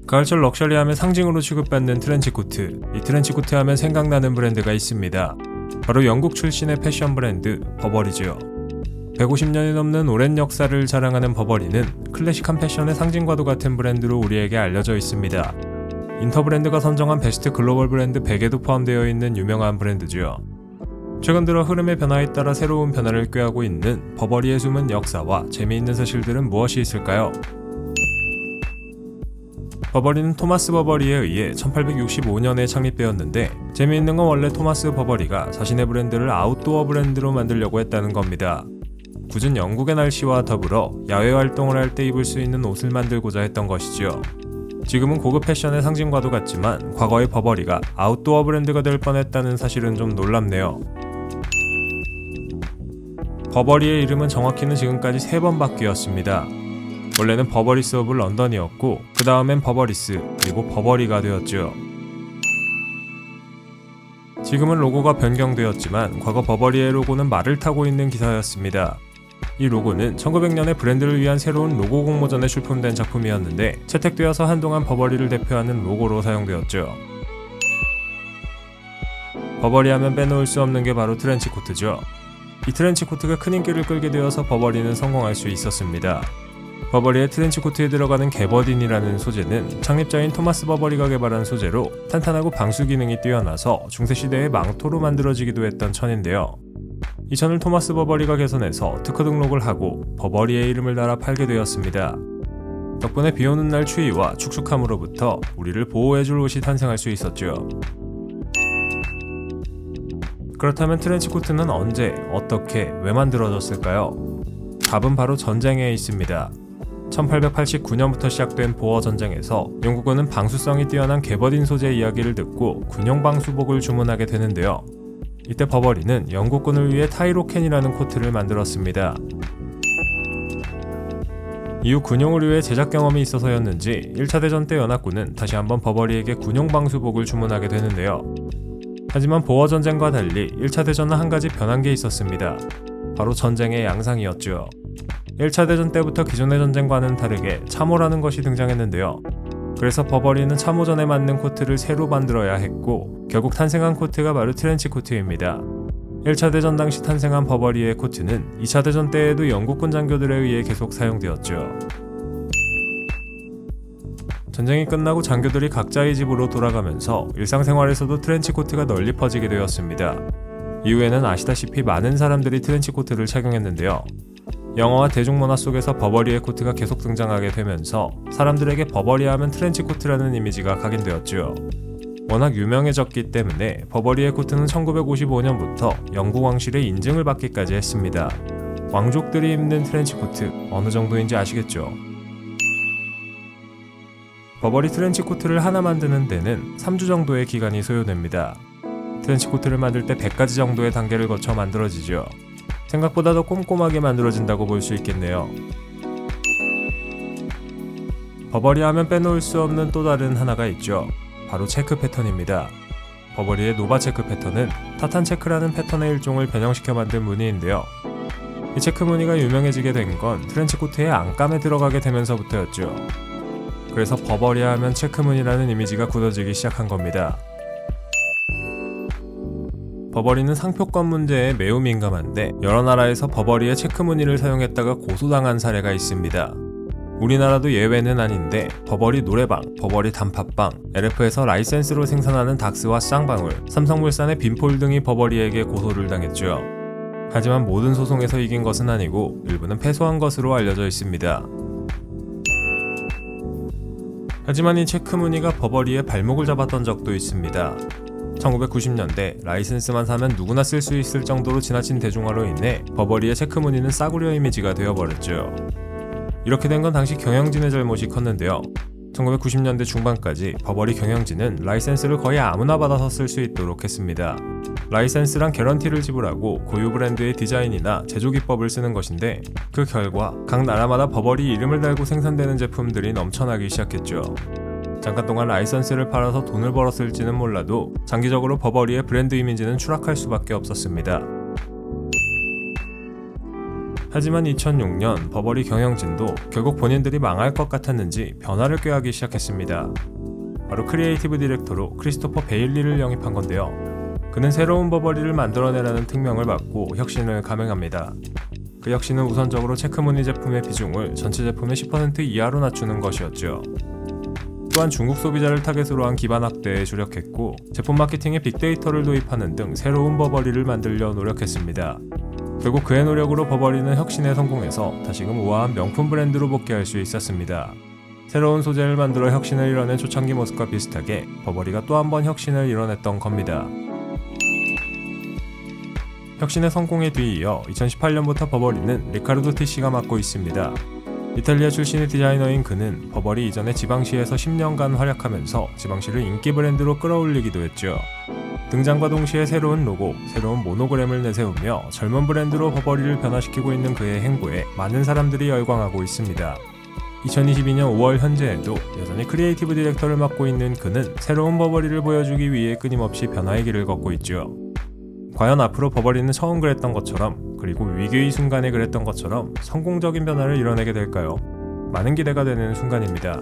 가을철 럭셔리함의 상징으로 취급받는 트렌치코트. 이 트렌치코트 하면 생각나는 브랜드가 있습니다. 바로 영국 출신의 패션 브랜드 버버리죠. 150년이 넘는 오랜 역사를 자랑하는 버버리는 클래식한 패션의 상징과도 같은 브랜드로 우리에게 알려져 있습니다. 인터브랜드가 선정한 베스트 글로벌 브랜드 100에도 포함되어 있는 유명한 브랜드죠. 최근 들어 흐름의 변화에 따라 새로운 변화를 꾀하고 있는 버버리의 숨은 역사와 재미있는 사실들은 무엇이 있을까요? 버버리는 토마스 버버리에 의해 1865년에 창립되었는데, 재미있는 건 원래 토마스 버버리가 자신의 브랜드를 아웃도어 브랜드로 만들려고 했다는 겁니다. 굳은 영국의 날씨와 더불어 야외 활동을 할 때 입을 수 있는 옷을 만들고자 했던 것이죠. 지금은 고급 패션의 상징과도 같지만 과거의 버버리가 아웃도어 브랜드가 될 뻔했다는 사실은 좀 놀랍네요. 버버리의 이름은 정확히는 지금까지 3번 바뀌었습니다. 원래는 버버리스 오브 런던이었고, 그 다음엔 버버리스, 그리고 버버리가 되었죠. 지금은 로고가 변경되었지만 과거 버버리의 로고는 말을 타고 있는 기사였습니다. 이 로고는 1900년에 브랜드를 위한 새로운 로고 공모전에 출품된 작품이었는데, 채택되어서 한동안 버버리를 대표하는 로고로 사용되었죠. 버버리 하면 빼놓을 수 없는 게 바로 트렌치코트죠. 이 트렌치코트가 큰 인기를 끌게 되어서 버버리는 성공할 수 있었습니다. 버버리의 트렌치코트에 들어가는 개버딘이라는 소재는 창립자인 토마스 버버리가 개발한 소재로 탄탄하고 방수 기능이 뛰어나서 중세시대의 망토로 만들어지기도 했던 천인데요. 이 천을 토마스 버버리가 개선해서 특허 등록을 하고 버버리의 이름을 달아 팔게 되었습니다. 덕분에 비오는 날 추위와 축축함으로부터 우리를 보호해줄 옷이 탄생할 수 있었죠. 그렇다면 트렌치코트는 언제, 어떻게, 왜 만들어졌을까요? 답은 바로 전쟁에 있습니다. 1889년부터 시작된 보어 전쟁에서 영국군은 방수성이 뛰어난 개버딘 소재 이야기를 듣고 군용 방수복을 주문하게 되는데요. 이때 버버리는 영국군을 위해 타이로켄이라는 코트를 만들었습니다. 이후 군용을 위해 제작 경험이 있어서였는지 1차 대전 때 연합군은 다시 한번 버버리에게 군용 방수복을 주문하게 되는데요. 하지만 보어 전쟁과 달리 1차 대전은 한 가지 변한 게 있었습니다. 바로 전쟁의 양상이었죠. 1차 대전 때부터 기존의 전쟁과는 다르게 참호라는 것이 등장했는데요. 그래서 버버리는 참호전에 맞는 코트를 새로 만들어야 했고, 결국 탄생한 코트가 바로 트렌치코트입니다. 1차 대전 당시 탄생한 버버리의 코트는 2차 대전 때에도 영국군 장교들에 의해 계속 사용되었죠. 전쟁이 끝나고 장교들이 각자의 집으로 돌아가면서 일상생활에서도 트렌치코트가 널리 퍼지게 되었습니다. 이후에는 아시다시피 많은 사람들이 트렌치코트를 착용했는데요. 영화와 대중문화 속에서 버버리의 코트가 계속 등장하게 되면서 사람들에게 버버리 하면 트렌치코트라는 이미지가 각인되었죠. 워낙 유명해졌기 때문에 버버리의 코트는 1955년부터 영국 왕실의 인증을 받기까지 했습니다. 왕족들이 입는 트렌치코트, 어느 정도인지 아시겠죠? 버버리 트렌치코트를 하나 만드는 데는 3주 정도의 기간이 소요됩니다. 트렌치코트를 만들 때 100가지 정도의 단계를 거쳐 만들어지죠. 생각보다 더 꼼꼼하게 만들어진다고 볼 수 있겠네요. 버버리 하면 빼놓을 수 없는 또 다른 하나가 있죠. 바로 체크 패턴입니다. 버버리의 노바 체크 패턴은 타탄 체크라는 패턴의 일종을 변형시켜 만든 무늬인데요. 이 체크 무늬가 유명해지게 된 건 트렌치코트의 안감에 들어가게 되면서부터였죠. 그래서 버버리 하면 체크 무늬라는 이미지가 굳어지기 시작한 겁니다. 버버리는 상표권 문제에 매우 민감한데, 여러 나라에서 버버리의 체크 무늬를 사용했다가 고소당한 사례가 있습니다. 우리나라도 예외는 아닌데, 버버리 노래방, 버버리 단팥빵, LF에서 라이센스로 생산하는 닥스와 쌍방울, 삼성물산의 빈폴 등이 버버리에게 고소를 당했죠. 하지만 모든 소송에서 이긴 것은 아니고 일부는 패소한 것으로 알려져 있습니다. 하지만 이 체크 무늬가 버버리의 발목을 잡았던 적도 있습니다. 1990년대 라이센스만 사면 누구나 쓸 수 있을 정도로 지나친 대중화로 인해 버버리의 체크 무늬는 싸구려 이미지가 되어버렸죠. 이렇게 된 건 당시 경영진의 잘못이 컸는데요. 1990년대 중반까지 버버리 경영진은 라이센스를 거의 아무나 받아서 쓸 수 있도록 했습니다. 라이센스란 개런티를 지불하고 고유 브랜드의 디자인이나 제조 기법을 쓰는 것인데, 그 결과 각 나라마다 버버리 이름을 달고 생산되는 제품들이 넘쳐나기 시작했죠. 잠깐 동안 라이선스를 팔아서 돈을 벌었을지는 몰라도 장기적으로 버버리의 브랜드 이미지는 추락할 수밖에 없었습니다. 하지만 2006년 버버리 경영진도 결국 본인들이 망할 것 같았는지 변화를 꾀하기 시작했습니다. 바로 크리에이티브 디렉터로 크리스토퍼 베일리를 영입한 건데요. 그는 새로운 버버리를 만들어내라는 특명을 받고 혁신을 감행합니다. 그 혁신은 우선적으로 체크무늬 제품의 비중을 전체 제품의 10% 이하로 낮추는 것이었죠. 또한 중국 소비자를 타겟으로 한 기반 확대에 주력했고 제품 마케팅에 빅데이터를 도입하는 등 새로운 버버리를 만들려 노력했습니다. 결국 그의 노력으로 버버리는 혁신에 성공해서 다시금 우아한 명품 브랜드로 복귀할 수 있었습니다. 새로운 소재를 만들어 혁신을 이뤄낸 초창기 모습과 비슷하게 버버리가 또 한 번 혁신을 이뤄냈던 겁니다. 혁신의 성공에 뒤이어 2018년부터 버버리는 리카르도 티시가 맡고 있습니다. 이탈리아 출신의 디자이너인 그는 버버리 이전에 지방시에서 10년간 활약하면서 지방시를 인기 브랜드로 끌어올리기도 했죠. 등장과 동시에 새로운 로고, 새로운 모노그램을 내세우며 젊은 브랜드로 버버리를 변화시키고 있는 그의 행보에 많은 사람들이 열광하고 있습니다. 2022년 5월 현재에도 여전히 크리에이티브 디렉터를 맡고 있는 그는 새로운 버버리를 보여주기 위해 끊임없이 변화의 길을 걷고 있죠. 과연 앞으로 버버리는 처음 그랬던 것처럼 그리고 위기의 순간에 그랬던 것처럼 성공적인 변화를 이뤄내게 될까요? 많은 기대가 되는 순간입니다.